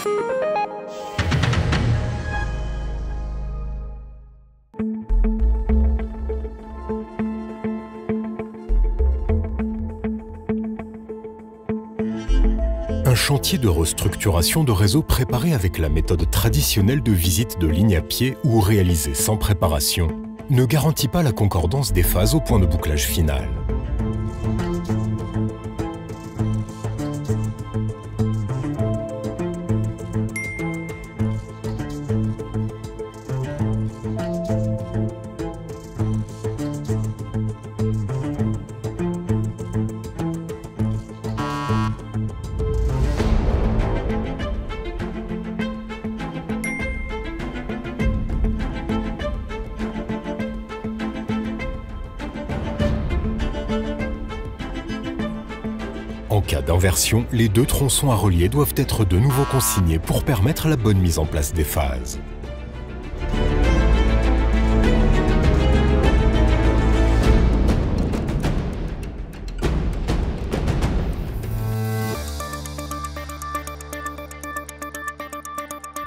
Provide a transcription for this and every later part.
Un chantier de restructuration de réseau préparé avec la méthode traditionnelle de visite de ligne à pied ou réalisé sans préparation ne garantit pas la concordance des phases au point de bouclage final. En cas d'inversion, les deux tronçons à relier doivent être de nouveau consignés pour permettre la bonne mise en place des phases.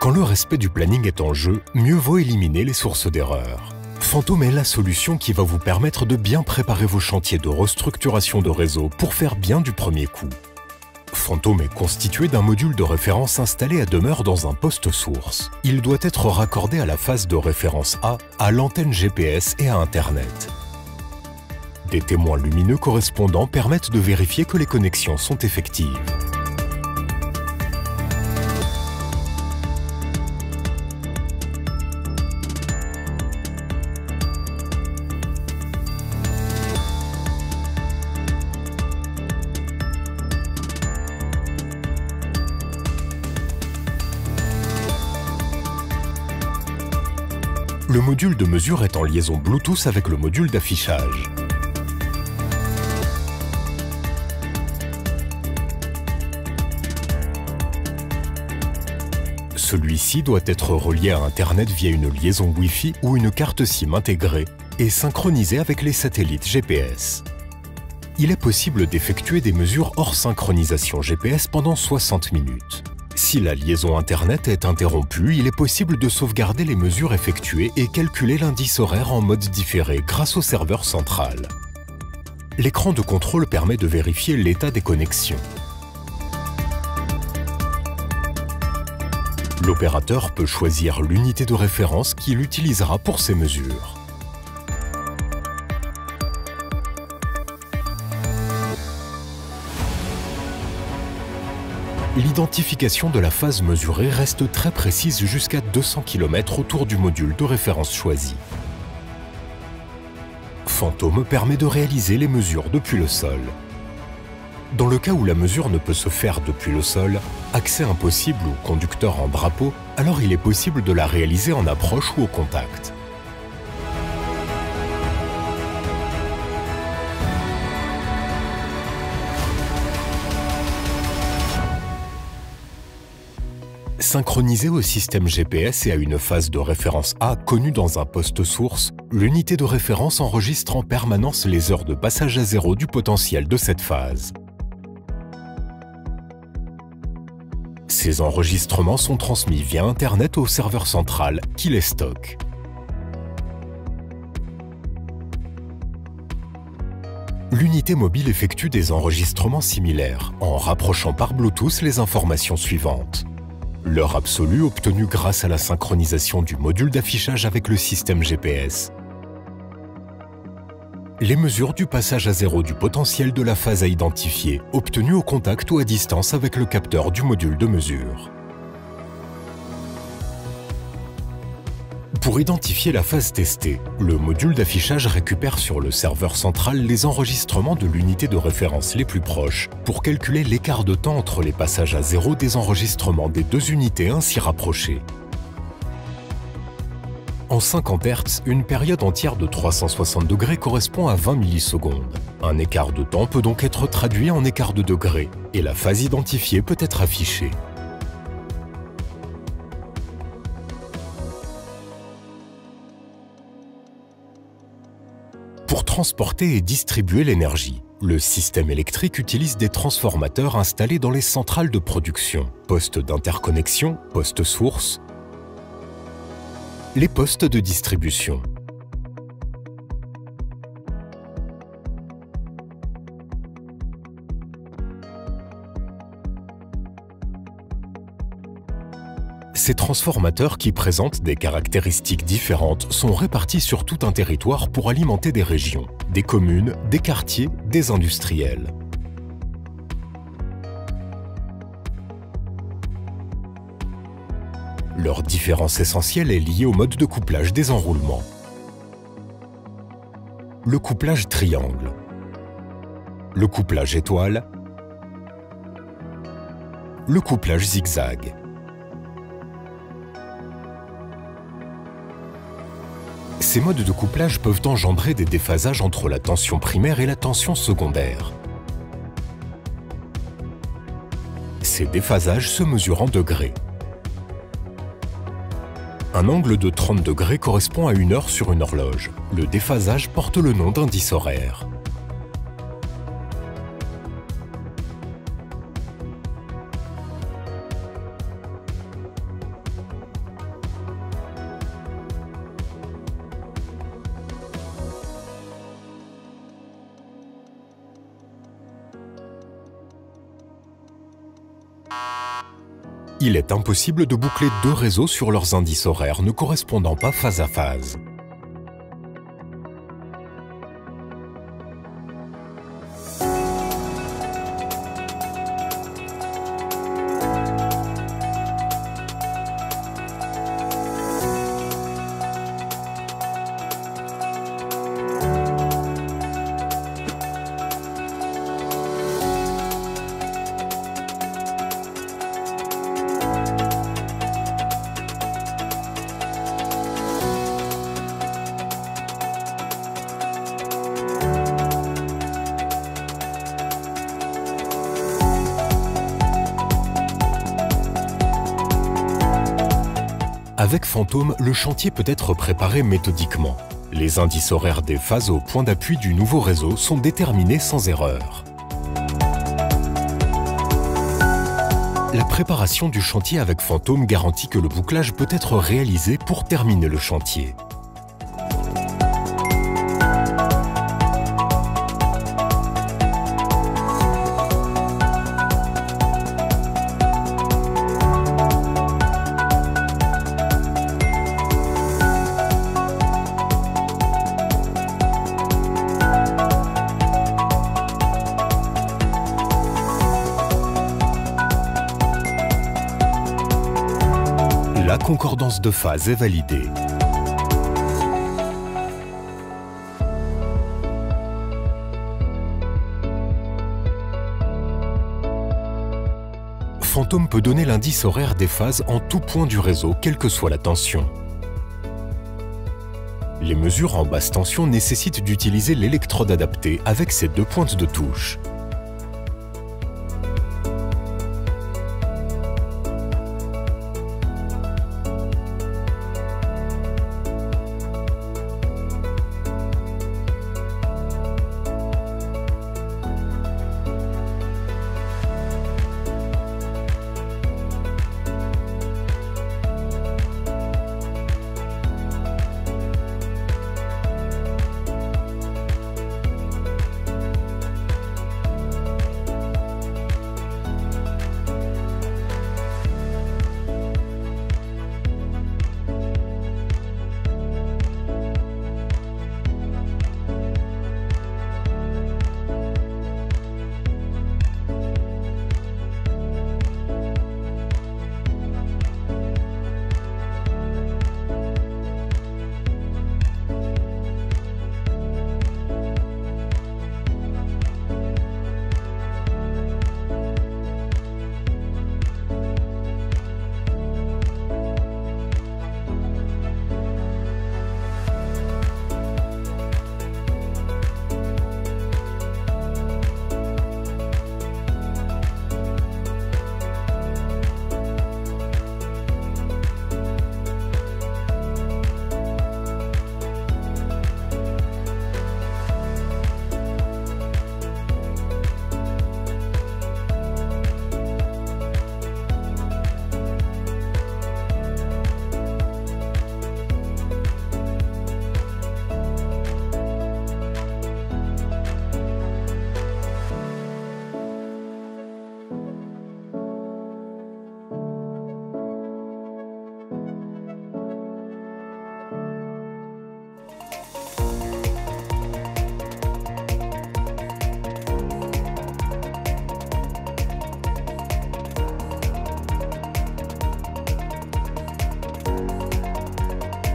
Quand le respect du planning est en jeu, mieux vaut éliminer les sources d'erreur. Fantôme est la solution qui va vous permettre de bien préparer vos chantiers de restructuration de réseau pour faire bien du premier coup. Fantôme est constitué d'un module de référence installé à demeure dans un poste source. Il doit être raccordé à la phase de référence A, à l'antenne GPS et à Internet. Des témoins lumineux correspondants permettent de vérifier que les connexions sont effectives. Le module de mesure est en liaison Bluetooth avec le module d'affichage. Celui-ci doit être relié à Internet via une liaison Wi-Fi ou une carte SIM intégrée et synchronisé avec les satellites GPS. Il est possible d'effectuer des mesures hors synchronisation GPS pendant 60 minutes. Si la liaison Internet est interrompue, il est possible de sauvegarder les mesures effectuées et calculer l'indice horaire en mode différé grâce au serveur central. L'écran de contrôle permet de vérifier l'état des connexions. L'opérateur peut choisir l'unité de référence qu'il utilisera pour ces mesures. L'identification de la phase mesurée reste très précise jusqu'à 200 km autour du module de référence choisi. Fantôme permet de réaliser les mesures depuis le sol. Dans le cas où la mesure ne peut se faire depuis le sol, accès impossible ou conducteur en drapeau, alors il est possible de la réaliser en approche ou au contact. Synchronisé au système GPS et à une phase de référence A connue dans un poste source, l'unité de référence enregistre en permanence les heures de passage à zéro du potentiel de cette phase. Ces enregistrements sont transmis via Internet au serveur central qui les stocke. L'unité mobile effectue des enregistrements similaires en rapprochant par Bluetooth les informations suivantes. L'heure absolue obtenue grâce à la synchronisation du module d'affichage avec le système GPS. Les mesures du passage à zéro du potentiel de la phase à identifier, obtenues au contact ou à distance avec le capteur du module de mesure. Pour identifier la phase testée, le module d'affichage récupère sur le serveur central les enregistrements de l'unité de référence les plus proches pour calculer l'écart de temps entre les passages à zéro des enregistrements des deux unités ainsi rapprochées. En 50 Hz, une période entière de 360 degrés correspond à 20 millisecondes. Un écart de temps peut donc être traduit en écart de degrés et la phase identifiée peut être affichée. Pour transporter et distribuer l'énergie, Le système électrique utilise des transformateurs installés dans les centrales de production, postes d'interconnexion, postes sources, les postes de distribution. Ces transformateurs qui présentent des caractéristiques différentes sont répartis sur tout un territoire pour alimenter des régions, des communes, des quartiers, des industriels. Leur différence essentielle est liée au mode de couplage des enroulements. Le couplage triangle, le couplage étoile, le couplage zigzag. Ces modes de couplage peuvent engendrer des déphasages entre la tension primaire et la tension secondaire. Ces déphasages se mesurent en degrés. Un angle de 30 degrés correspond à 1 heure sur une horloge. Le déphasage porte le nom d'indice horaire. Il est impossible de boucler deux réseaux sur leurs indices horaires ne correspondant pas phase à phase. Avec Fantôme, le chantier peut être préparé méthodiquement. Les indices horaires des phases au point d'appui du nouveau réseau sont déterminés sans erreur. La préparation du chantier avec Fantôme garantit que le bouclage peut être réalisé pour terminer le chantier. La concordance de phase est validée. Fantôme peut donner l'indice horaire des phases en tout point du réseau, quelle que soit la tension. Les mesures en basse tension nécessitent d'utiliser l'électrode adaptée avec ses deux pointes de touche.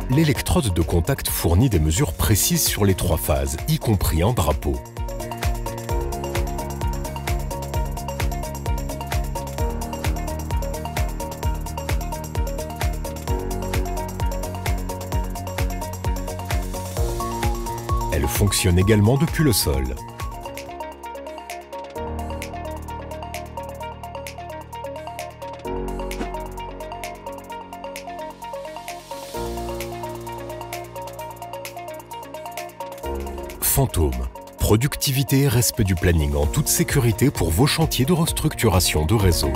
l'électrode de contact fournit des mesures précises sur les 3 phases, y compris un drapeau. Elle fonctionne également depuis le sol. Fantôme. Productivité et respect du planning en toute sécurité pour vos chantiers de restructuration de réseau.